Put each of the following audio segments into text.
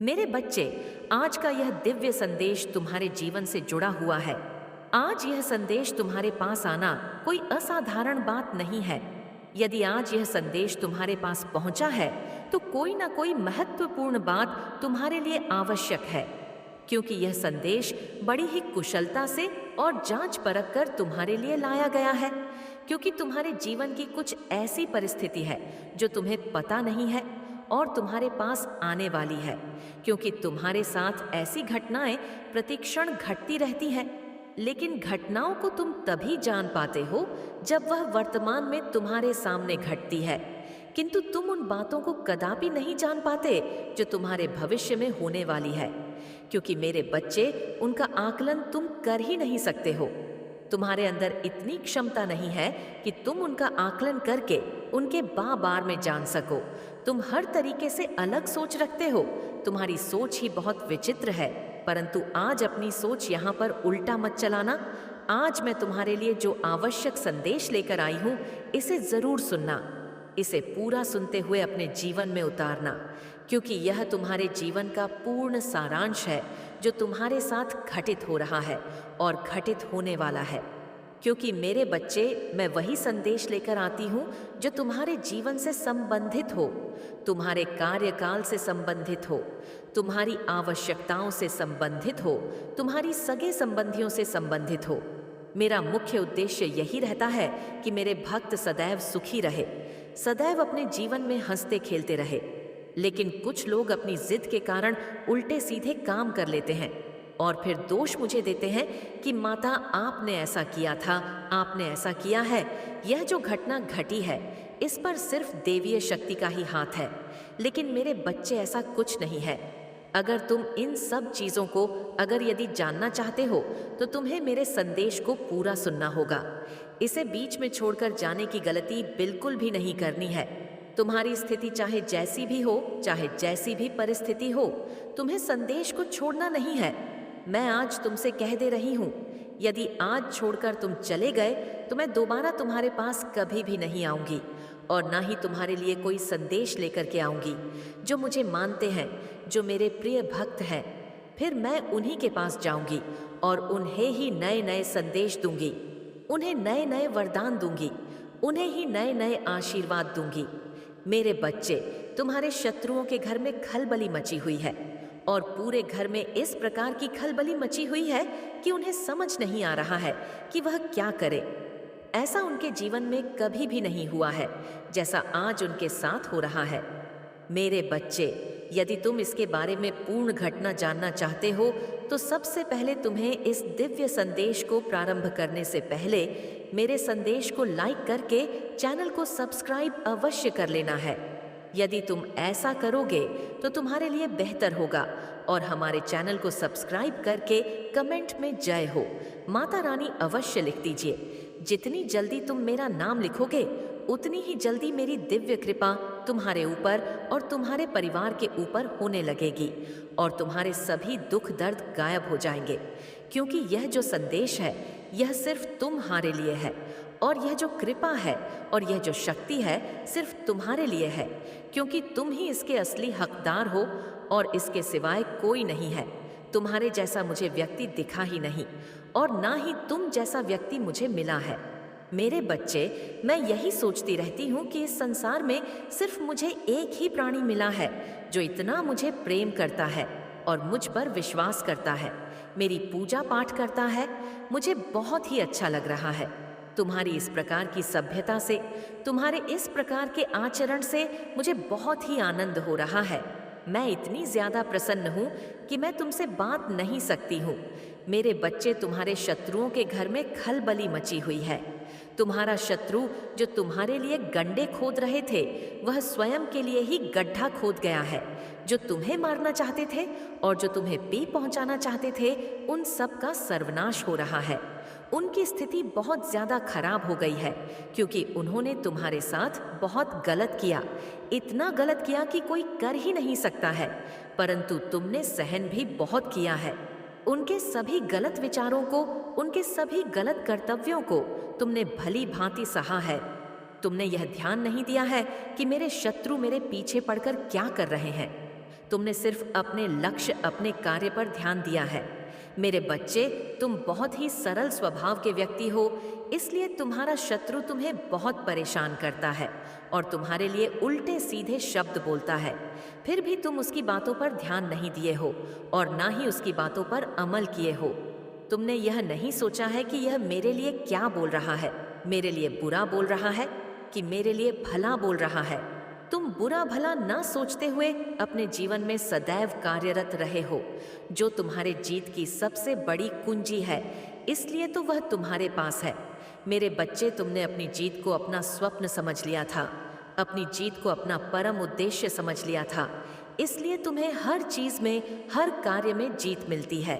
मेरे बच्चे, आज का यह दिव्य संदेश तुम्हारे जीवन से जुड़ा हुआ है। आज यह संदेश तुम्हारे पास आना कोई असाधारण बात नहीं है। यदि आज यह संदेश तुम्हारे पास पहुंचा है, तो कोई ना कोई महत्वपूर्ण बात तुम्हारे लिए आवश्यक है, क्योंकि यह संदेश बड़ी ही कुशलता से और जांच परख कर तुम्हारे लिए लाया गया है। क्योंकि तुम्हारे जीवन की कुछ ऐसी परिस्थिति है जो तुम्हें पता नहीं है और तुम्हारे पास आने वाली है, क्योंकि तुम्हारे साथ ऐसी घटनाएं प्रतिक्षण घटती रहती हैं। लेकिन घटनाओं को तुम तभी जान पाते हो जब वह वर्तमान में तुम्हारे सामने घटती है, किंतु तुम उन बातों को कदापि नहीं जान पाते जो तुम्हारे भविष्य में होने वाली है, क्योंकि मेरे बच्चे, उनका आकलन तुम कर ही नहीं सकते हो। तुम्हारे अंदर इतनी क्षमता नहीं है कि तुम उनका आकलन करके उनके बार में जान सको। तुम हर तरीके से अलग सोच रखते हो। तुम्हारी सोच ही बहुत विचित्र है, परंतु आज अपनी सोच यहाँ पर उल्टा मत चलाना। आज मैं तुम्हारे लिए जो आवश्यक संदेश लेकर आई हूँ, इसे जरूर सुनना। इसे पूरा सुनते हुए अपने जीवन में उतारना, क्योंकि यह तुम्हारे जीवन का पूर्ण सारांश है जो तुम्हारे साथ घटित हो रहा है और घटित होने वाला है। क्योंकि मेरे बच्चे, मैं वही संदेश लेकर आती हूँ जो तुम्हारे जीवन से संबंधित हो, तुम्हारे कार्यकाल से संबंधित हो, तुम्हारी आवश्यकताओं से संबंधित हो, तुम्हारी सगे संबंधियों से संबंधित हो। मेरा मुख्य उद्देश्य यही रहता है कि मेरे भक्त सदैव सुखी रहे, सदैव अपने जीवन में हंसते खेलते रहे। लेकिन कुछ लोग अपनी जिद के कारण उल्टे सीधे काम कर लेते हैं और फिर दोष मुझे देते हैं कि माता, आपने ऐसा किया था, आपने ऐसा किया है। यह जो घटना घटी है, इस पर सिर्फ देवीय शक्ति का ही हाथ है। लेकिन मेरे बच्चे, ऐसा कुछ नहीं है। अगर तुम इन सब चीज़ों को यदि जानना चाहते हो, तो तुम्हें मेरे संदेश को पूरा सुनना होगा। इसे बीच में छोड़कर जाने की गलती बिल्कुल भी नहीं करनी है। तुम्हारी स्थिति चाहे जैसी भी हो, चाहे जैसी भी परिस्थिति हो, तुम्हें संदेश को छोड़ना नहीं है। मैं आज तुमसे कह दे रही हूँ, यदि आज छोड़कर तुम चले गए, तो मैं दोबारा तुम्हारे पास कभी भी नहीं आऊँगी और ना ही तुम्हारे लिए कोई संदेश लेकर के आऊँगी। जो मुझे मानते हैं, जो मेरे प्रिय भक्त हैं, फिर मैं उन्हीं के पास जाऊँगी और उन्हें ही नए नए संदेश दूंगी, उन्हें नए नए वरदान दूंगी, उन्हें ही नए नए आशीर्वाद दूंगी। मेरे बच्चे, तुम्हारे शत्रुओं के घर में खलबली मची हुई है और पूरे घर में इस प्रकार की खलबली मची हुई है कि उन्हें समझ नहीं आ रहा है कि वह क्या करे। ऐसा उनके जीवन में कभी भी नहीं हुआ है जैसा आज उनके साथ हो रहा है। मेरे बच्चे, यदि तुम इसके बारे में पूर्ण घटना जानना चाहते हो, तो सबसे पहले तुम्हें इस दिव्य संदेश को प्रारंभ करने से पहले मेरे संदेश को लाइक करके चैनल को सब्सक्राइब अवश्य कर लेना है। यदि तुम ऐसा करोगे तो तुम्हारे लिए बेहतर होगा। और हमारे चैनल को सब्सक्राइब करके कमेंट में जय हो, माता रानी अवश्य लिख दीजिए। जितनी जल्दी तुम मेरा नाम लिखोगे, उतनी ही जल्दी मेरी दिव्य कृपा तुम्हारे ऊपर और तुम्हारे परिवार के ऊपर होने लगेगी और तुम्हारे सभी दुख दर्द गायब हो जाएंगे। क्योंकि यह जो संदेश है, यह सिर्फ तुम्हारे लिए है और यह जो कृपा है और यह जो शक्ति है, सिर्फ तुम्हारे लिए है, क्योंकि तुम ही इसके असली हकदार हो और इसके सिवाय कोई नहीं है। तुम्हारे जैसा मुझे व्यक्ति दिखा ही नहीं और ना ही तुम जैसा व्यक्ति मुझे मिला है। मेरे बच्चे, मैं यही सोचती रहती हूँ कि इस संसार में सिर्फ मुझे एक ही प्राणी मिला है जो इतना मुझे प्रेम करता है और मुझ पर विश्वास करता है, मेरी पूजा पाठ करता है। मुझे बहुत ही अच्छा लग रहा है। तुम्हारी इस प्रकार की सभ्यता से, तुम्हारे इस प्रकार के आचरण से मुझे बहुत ही आनंद हो रहा है। मैं इतनी ज्यादा प्रसन्न हूँ कि मैं तुमसे बात नहीं सकती हूँ। मेरे बच्चे, तुम्हारे शत्रुओं के घर में खलबली मची हुई है। तुम्हारा शत्रु जो तुम्हारे लिए गड्ढे खोद रहे थे, वह स्वयं के लिए ही गड्ढा खोद गया है। जो तुम्हें मारना चाहते थे और जो तुम्हें पी पहुंचाना चाहते थे, उन सब का सर्वनाश हो रहा है। उनकी स्थिति बहुत ज्यादा खराब हो गई है, क्योंकि उन्होंने तुम्हारे साथ बहुत गलत किया, इतना गलत किया कि कोई कर ही नहीं सकता है। परंतु तुमने सहन भी बहुत किया है। उनके सभी गलत विचारों को, उनके सभी गलत कर्तव्यों को तुमने भली भांति सहा है। तुमने यह ध्यान नहीं दिया है कि मेरे शत्रु मेरे पीछे पड़कर क्या कर रहे हैं। तुमने सिर्फ अपने लक्ष्य, अपने कार्य पर ध्यान दिया है। मेरे बच्चे, तुम बहुत ही सरल स्वभाव के व्यक्ति हो, इसलिए तुम्हारा शत्रु तुम्हें बहुत परेशान करता है और तुम्हारे लिए उल्टे सीधे शब्द बोलता है। फिर भी तुम उसकी बातों पर ध्यान नहीं दिए हो और ना ही उसकी बातों पर अमल किए हो। तुमने यह नहीं सोचा है कि यह मेरे लिए क्या बोल रहा है, मेरे लिए बुरा बोल रहा है कि मेरे लिए भला बोल रहा है। तुम बुरा भला ना सोचते हुए अपने जीवन में सदैव कार्यरत रहे हो, जो तुम्हारे जीत की सबसे बड़ी कुंजी है, इसलिए तो वह तुम्हारे पास है। मेरे बच्चे, तुमने अपनी जीत को अपना स्वप्न समझ लिया था, अपनी जीत को अपना परम उद्देश्य समझ लिया था, इसलिए तुम्हें हर चीज में, हर कार्य में जीत मिलती है।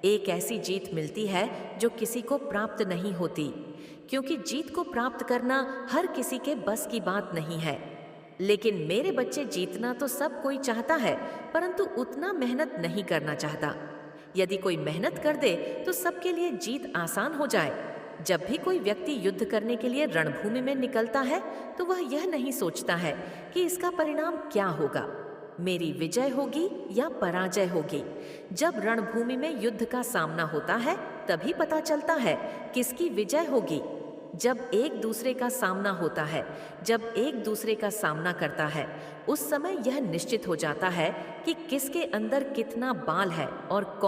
एक ऐसी जीत मिलती है जो किसी को प्राप्त नहीं होती, क्योंकि जीत को प्राप्त करना हर किसी के बस की बात नहीं है। लेकिन मेरे बच्चे, जीतना तो सब कोई चाहता है, परंतु उतना मेहनत नहीं करना चाहता। यदि कोई मेहनत कर दे तो सबके लिए जीत आसान हो जाए। जब भी कोई व्यक्ति युद्ध करने के लिए रणभूमि में निकलता है तो वह यह नहीं सोचता है कि इसका परिणाम क्या होगा, मेरी विजय होगी या पराजय होगी। जब रणभूमि में युद्ध का सामना होता है तभी पता चलता है किसकी विजय होगी। जब एक दूसरे का सामना होता है, जब एक दूसरे का सामना करता है, उस समय यह निश्चित हो जाता है कि किसके अंदर कितना बाल है और कौन